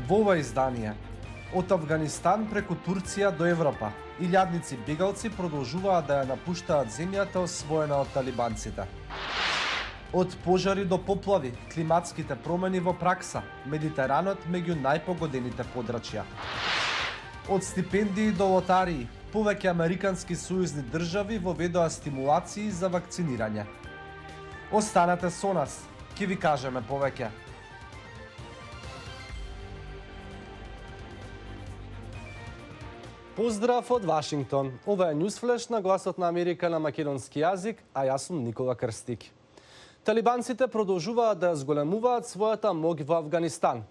Во ова издание, од Афганистан преку Турција до Европа, илјадници бегалци продолжуваат да ја напуштаат земјата освоена од талибанците. Од пожари до поплави, климатските промени во пракса, Медитеранот меѓу најпогодените подрачја. Од стипендии до лотарии, повеќе американски сојузни држави воведоа стимулации за вакцинирање. Останете со нас, ќе ви кажеме повеќе. Поздрав од Вашингтон. Ова е Ньюсфлеш на Гласот на Америка на македонски јазик, а јас сум Никола Крстик. Талибанците продолжуваат да зголемуваат својата моќ во Афганистан.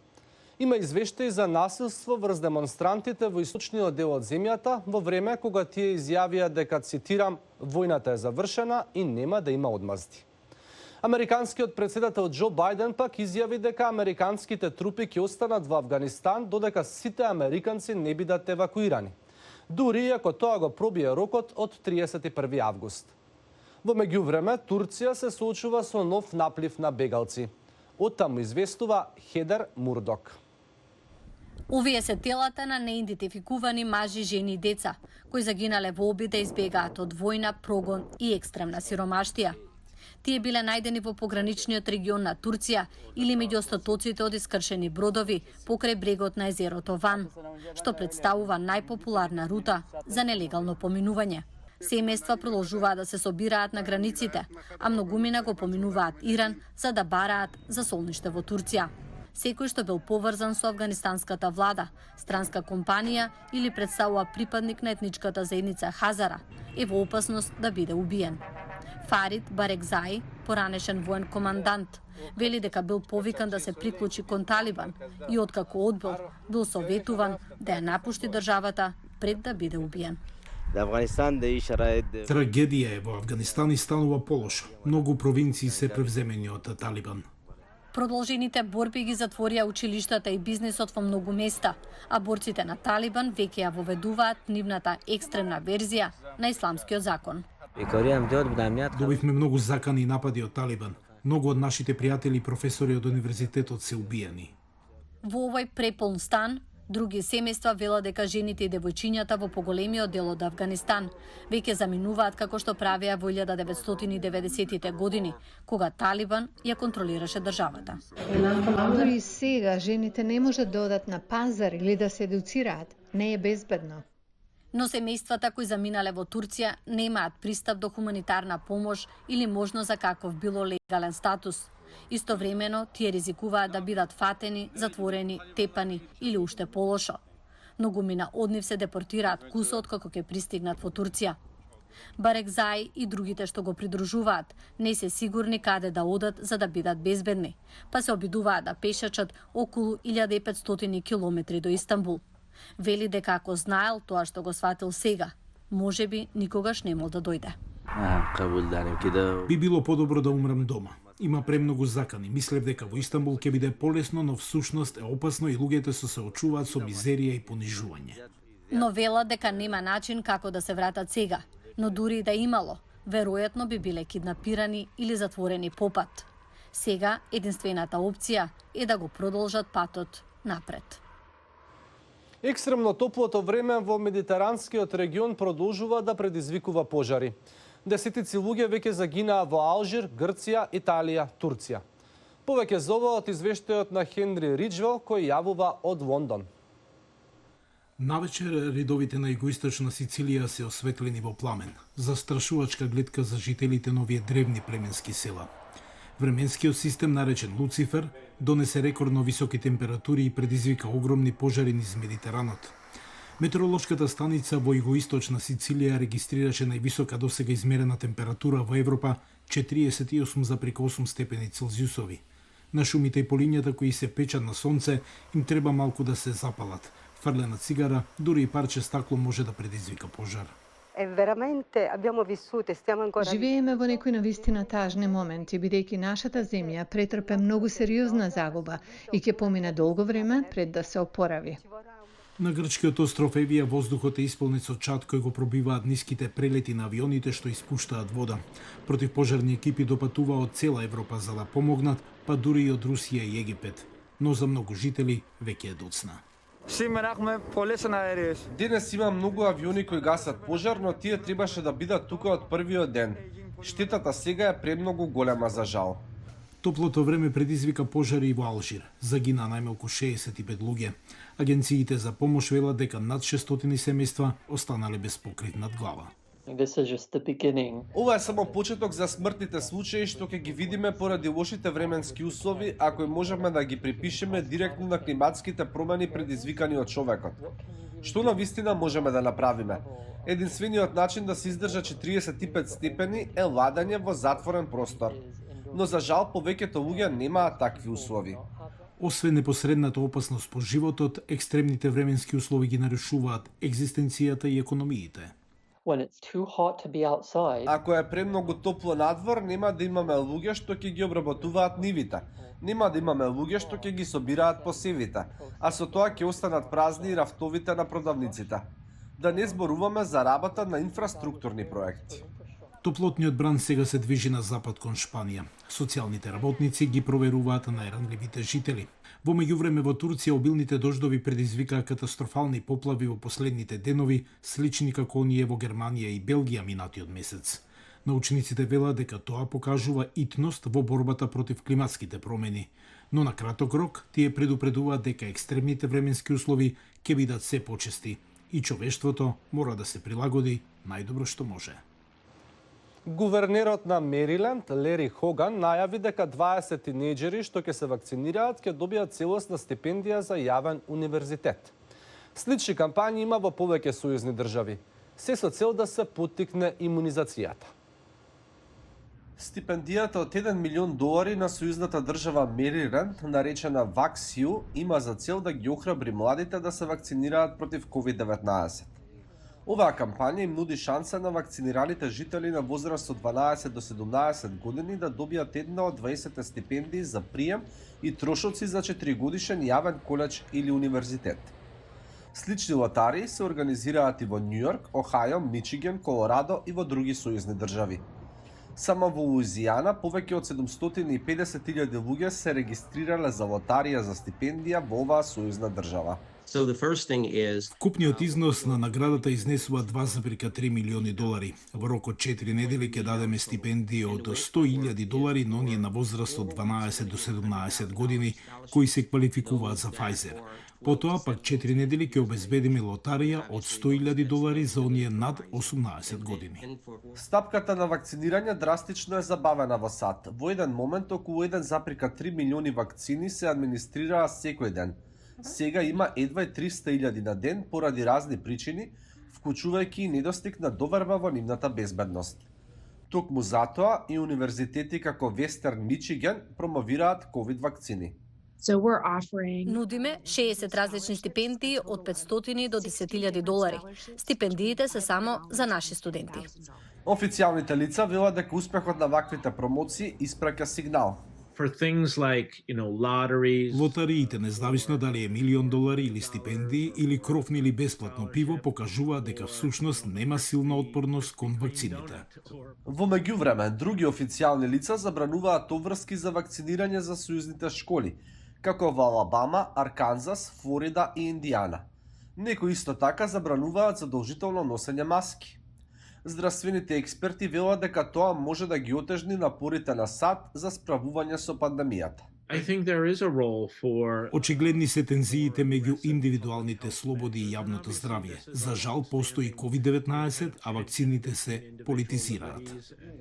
Има извештаи за насилство врз демонстрантите во источниот дел од земјата во време кога тие изјавија дека, цитирам, војната е завршена и нема да има одмазди. Американскиот председател Џо Бајден пак изјави дека американските трупи ќе останат во Афганистан додека сите американци не бидат евакуирани. Дури ако тоа го пробие рокот од 31 август. Во меѓувреме, Турција се соочува со нов наплив на бегалци. Оттаму известува Хедер Мурдок. Овие се телата на неидентификувани мажи, жени и деца, кои загинале во обид да избегаат од војна, прогон и екстремна сиромаштија. Тие биле најдени во пограничниот регион на Турција или меѓу остатоците од искршени бродови покрај брегот на езерото Ван, што представува најпопуларна рута за нелегално поминување. Семејства продолжуваат да се собираат на границите, а многумина го поминуваат Иран за да бараат за солниште во Турција. Секој што бил поврзан со афганистанската влада, странска компанија или представува припадник на етничката заедница Хазара, е во опасност да биде убиен. Фарид Барекзаи, поранешен воен командант, вели дека бил повикан да се приклучи кон Талибан и откако одбил, бил советуван да ја напушти државата пред да биде убиен. Трагедија е во Афганистан и станува полоша. Многу провинции се превземени од Талибан. Продолжените борби ги затворија училиштата и бизнисот во многу места, а борците на Талибан веќе ја воведуваат нивната екстремна верзија на исламскиот закон. Добивме многу закани и напади од Талибан. Многу од нашите пријатели и професори од универзитетот се убиени. Во овој преполн стан, други семејства велат дека жените и девојчињата во поголемиот дел од Афганистан веќе заминуваат како што правеа во 1990-тите години, кога Талибан ја контролираше државата. Дури сега жените не можат да одат на пазар или да се едуцираат. Не е безбедно. Но семејствата кои заминале во Турција немаат пристап до хуманитарна помош или можност за каков било легален статус. Истовремено, тие ризикуваат да бидат фатени, затворени, тепани или уште полошо. Многумина од нив се депортираат кусо откако ќе пристигнат во Турција. Барекзаи и другите што го придружуваат не се сигурни каде да одат за да бидат безбедни, па се обидуваат да пешачат околу 1500 километри до Истанбул. Вели дека ако знаел тоа што го сватил сега, можеби никогаш немал да дојде. Би било подобро да умрем дома. Има премногу закани. Мислев дека во Истанбул ќе биде полесно, но всушност е опасно и луѓето се соочуваат со мизерија и понижување. Но велат дека нема начин како да се вратат сега, но дури и да имало, веројатно би биле киднапирани или затворени попат. Сега единствената опција е да го продолжат патот напред. Екстремно топлото време во медитеранскиот регион продолжува да предизвикува пожари. Десетици луѓе веќе загинаа во Алжир, Грција, Италија, Турција. Повеќе за ова од извештајот на Хенри Риджвел, кој јавува од Лондон. Навечер редовите на југоисточна Сицилија се осветлени во пламен. Застрашувачка гледка за жителите на овие древни племенски села. Временскиот систем, наречен Луцифер, донесе рекордно високи температури и предизвика огромни пожари низ Медитеранот. Метеоролошката станица во југоисточна Сицилија регистрираше највисока досега измерена температура во Европа 48,8 степени Целзиусови. На шумите и полињата кои се печат на сонце им треба малку да се запалат. Фрлена цигара, дури и парче стакло може да предизвика пожар. Живееме во некои навистина тажни моменти, бидејќи нашата земја претрпе многу сериозна загуба и ќе помине долго време пред да се опорави. На грчкиот остров Евија воздухот е исполнет со чад кој го пробиваат ниските прелети на авионите што испуштаат вода. Противпожарни екипи допатуваа од цела Европа за да помогнат, па дури и од Русија и Египет. но за многу жители веќе е доцна. Σήμερахме πολλές εναέριες. Денес има многу авиони кои гасат пожар, но тие требаше да бидат тука од првиот ден. Штетата сега е премногу голема за жал. Топлото време предизвика пожари и во Алжир. Загина најмалку 65 луѓе. Агенциите за помош велат дека над 600 семејства останале без покрив над глава. This is just the beginning. Ова е само почеток за смртните случаи што ќе ги видиме поради лошите временски услови, ако и можеме да ги припишеме директно на климатските промени предизвикани од човекот. Што на вистина можеме да направиме? Единствениот начин да се издржа 45 степени е ладење во затворен простор. Но за жал повеќето луѓе немаат такви услови. Освен непосредната опасност по животот, екстремните временски услови ги нарушуваат екзистенцијата и економиите. When it's too hot to be outside, Ако е премногу топло надвор, нема да имаме луѓе што ќе ги обработуваат нивите. Нема да имаме луѓе што ќе ги собираат посевите, а со тоа ќе останат празни и рафтовите на продавниците. Да не зборуваме за работа на инфраструктурни проекти. Топлотниот бран сега се движи на запад кон Шпанија. Социјалните работници ги проверуваат најранливите жители. Во меѓувреме во Турција обилните дождови предизвикаа катастрофални поплави во последните денови, слични како оние во Германија и Белгија минатиот месец. Научниците велат дека тоа покажува итност во борбата против климатските промени, но на краток рок тие предупредуваат дека екстремните временски услови ќе бидат се почести и човештвото мора да се прилагоди најдобро што може. Гувернерот на Мериленд, Лери Хоган, најави дека 20 тинејџери што ќе се вакцинираат ќе добијат целосна стипендија за јавен универзитет. Слични кампањи има во повеќе сојузни држави, се со цел да се поттикне имунизацијата. Стипендијата од $1 милион на сојузната држава Мериленд, наречена VaxU, има за цел да ги охрабри младите да се вакцинираат против COVID-19. Оваа кампања им нуди шанса на вакцинираните жители на возраст од 12 до 17 години да добијат една од 20 стипендии за прием и трошоци за 4-годишен јавен колеџ или универзитет. Слични лотарии се организираат и во Њујорк, Охајо, Мичиген, Колорадо и во други сојузни држави. Само во Луизијана повеќе од 750.000 луѓе се регистрирале за лотарија за стипендија во оваа сојузна држава. So the first thing is Вкупниот износ на наградата изнесува $2,3 милиони. Во рок од 4 недели ќе дадеме стипендии од $100,000 на оние на возраст од 12 до 17 години кои се квалификуваат за Pfizer. Потоа пак 4 недели ќе обезбедиме лотарија од $100,000 за оние над 18 години. Стапката на вакцинирање драстично е забавена во САД. Во еден момент околу 1,3 милиони вакцини се администрираа секој ден. Сега има едва 300.000 на ден поради разни причини, вклучувајќи и недостиг на доверба во нивната безбедност. Токму затоа и универзитети како Вестерн Мичиген промовираат ковид вакцини. So we're offering Нудиме 60 различни стипендии од $500 до $10,000. Стипендиите се само за наши студенти. Официјалните лица велат дека успехот на ваквите промоции испраќа сигнал. For things like, lotteries. Лотариите, независно дали е $1 милион или стипендии или кровно или бесплатно пиво, покажуваат дека всушност нема силна отпорност кон вакцините. Во меѓувреме, други официјални лица забрануваат обврски за вакцинирање за сојузните школи, како во Алабама, Арканзас, Флорида и Индијана. Некои исто така забрануваат задолжително носење маски. Здравствените експерти велат дека тоа може да ги отежни напорите на САД за справување со пандемијата. I think there is a role for Очигледни се тензиите меѓу индивидуалните слободи и јавното здравје. За жал постои COVID-19, а вакцините се политизираат.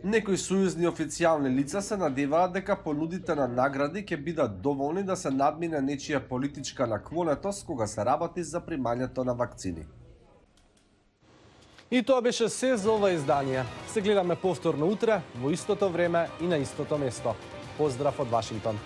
Некои сојузни официјални лица се надеваат дека понудите на награди ќе бидат доволни да се надмине нечија политичка наклонетост кога се работи за примањето на вакцини. И тоа беше се за ова издание. Се гледаме повторно утре, во истото време и на истото место. Поздрав од Вашингтон.